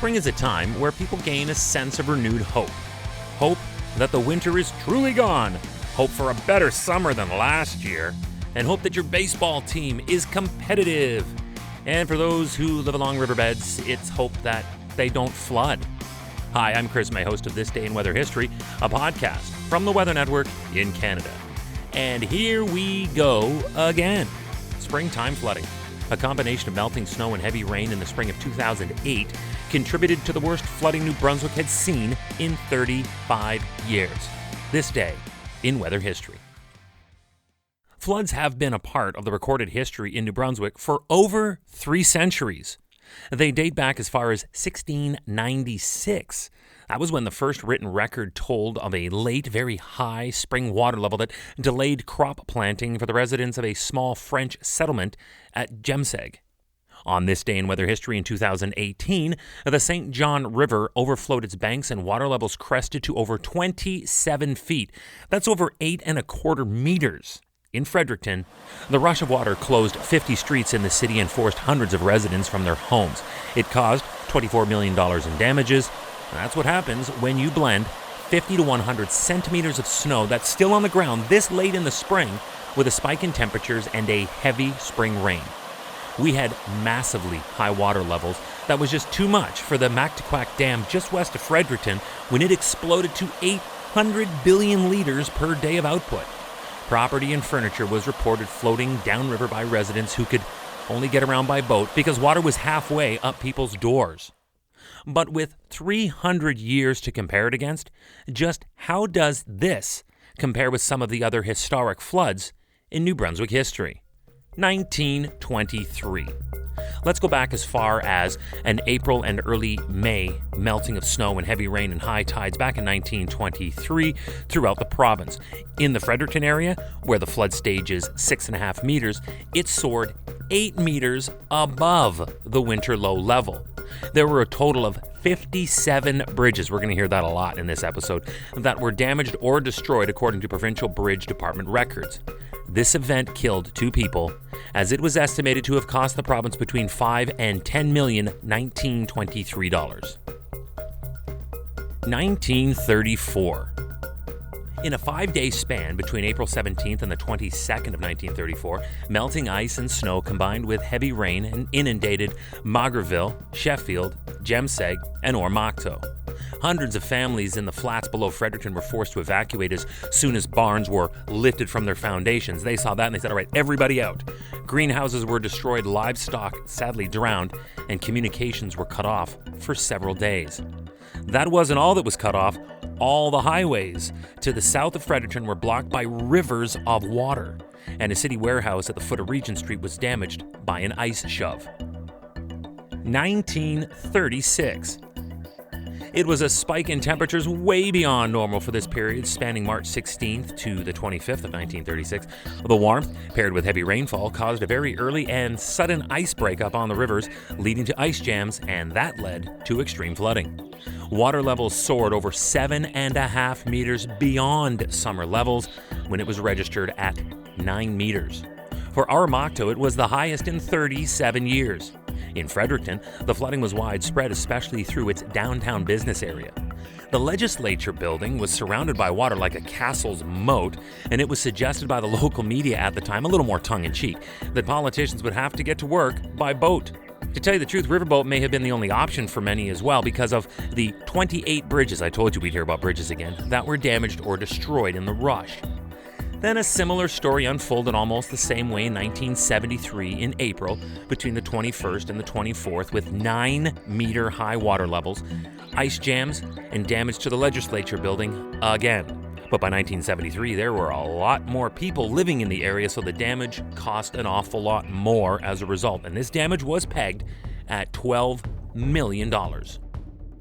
Spring is a time where people gain a sense of renewed hope. Hope that the winter is truly gone. Hope for a better summer than last year. And hope that your baseball team is competitive. And for those who live along riverbeds, it's hope that they don't flood. Hi, I'm Chris May, host of This Day in Weather History, a podcast from the Weather Network in Canada. And here we go again. Springtime flooding. A combination of melting snow and heavy rain in the spring of 2008 contributed to the worst flooding New Brunswick had seen in 35 years. This day in weather history. Floods have been a part of the recorded history in New Brunswick for over 3 centuries. They date back as far as 1696. That was when the first written record told of a late, very high spring water level that delayed crop planting for the residents of a small French settlement at Gemseg. On this day in weather history in 2018, the St. John River overflowed its banks and water levels crested to over 27 feet. That's over 8.25 meters. In Fredericton, the rush of water closed 50 streets in the city and forced hundreds of residents from their homes. It caused $24 million in damages. That's what happens when you blend 50 to 100 centimeters of snow that's still on the ground this late in the spring with a spike in temperatures and a heavy spring rain. We had massively high water levels that was just too much for the Mactaquac Dam just west of Fredericton when it exploded to 800 billion liters per day of output. Property and furniture was reported floating downriver by residents who could only get around by boat because water was halfway up people's doors. But with 300 years to compare it against, just how does this compare with some of the other historic floods in New Brunswick history? 1923. Let's go back as far as an April and early May melting of snow and heavy rain and high tides back in 1923 throughout the province. In the Fredericton area, where the flood stage is 6.5 meters, it soared 8 meters above the winter low level. There were a total of 57 bridges, we're going to hear that a lot in this episode, that were damaged or destroyed according to provincial bridge department records. This event killed 2 people, as it was estimated to have cost the province between $5 and $10 million 1923 dollars. 1934. In a 5-day span between April 17th and the 22nd of 1934, melting ice and snow combined with heavy rain and inundated Magerville, Sheffield, Gemseg, and Ormocto. Hundreds of families in the flats below Fredericton were forced to evacuate as soon as barns were lifted from their foundations. They saw that and they said, all right, everybody out. Greenhouses were destroyed, livestock sadly drowned, and communications were cut off for several days. That wasn't all that was cut off. All the highways to the south of Fredericton were blocked by rivers of water, and a city warehouse at the foot of Regent Street was damaged by an ice shove. 1936. It was a spike in temperatures way beyond normal for this period, spanning March 16th to the 25th of 1936. The warmth, paired with heavy rainfall, caused a very early and sudden ice breakup on the rivers, leading to ice jams, and that led to extreme flooding. Water levels soared over 7.5 meters beyond summer levels when it was registered at 9 meters. For Ormocto, it was the highest in 37 years. In Fredericton, the flooding was widespread, especially through its downtown business area. The legislature building was surrounded by water like a castle's moat, and it was suggested by the local media at the time, a little more tongue-in-cheek, that politicians would have to get to work by boat. To tell you the truth, riverboat may have been the only option for many as well because of the 28 bridges, I told you we'd hear about bridges again, that were damaged or destroyed in the rush. Then a similar story unfolded almost the same way in 1973 in April between the 21st and the 24th with 9-meter high water levels, ice jams, and damage to the legislature building again. But by 1973, there were a lot more people living in the area, so the damage cost an awful lot more as a result. And this damage was pegged at $12 million.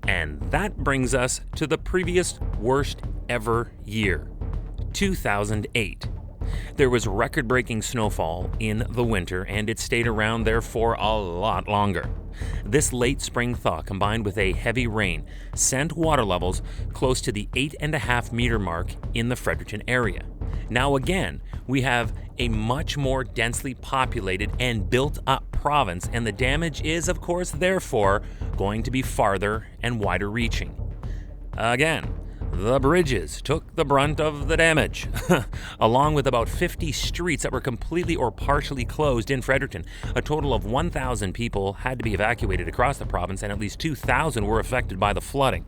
And that brings us to the previous worst ever year. 2008. There was record-breaking snowfall in the winter, and it stayed around there for a lot longer. This late spring thaw, combined with a heavy rain, sent water levels close to the 8.5 meter mark in the Fredericton area. Now again, we have a much more densely populated and built-up province, and the damage is, of course, therefore, going to be farther and wider reaching. Again, the bridges took the brunt of the damage, along with about 50 streets that were completely or partially closed in Fredericton. A total of 1,000 people had to be evacuated across the province, and at least 2,000 were affected by the flooding.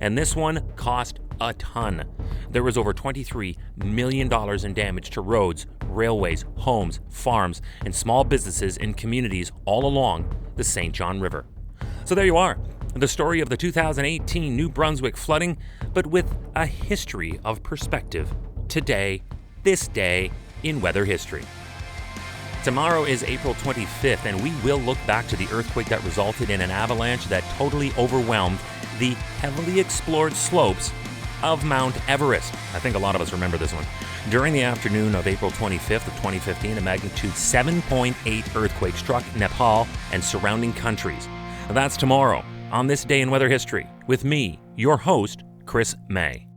And this one cost a ton. There was over $23 million in damage to roads, railways, homes, farms, and small businesses in communities all along the St. John River. So there you are, the story of the 2018 New Brunswick flooding, but with a history of perspective. Today, this day in weather history. Tomorrow is April 25th, and we will look back to the earthquake that resulted in an avalanche that totally overwhelmed the heavily explored slopes of Mount Everest. I think a lot of us remember this one. During the afternoon of April 25th of 2015, a magnitude 7.8 earthquake struck Nepal and surrounding countries. That's tomorrow on This Day in Weather History with me, your host, Chris May.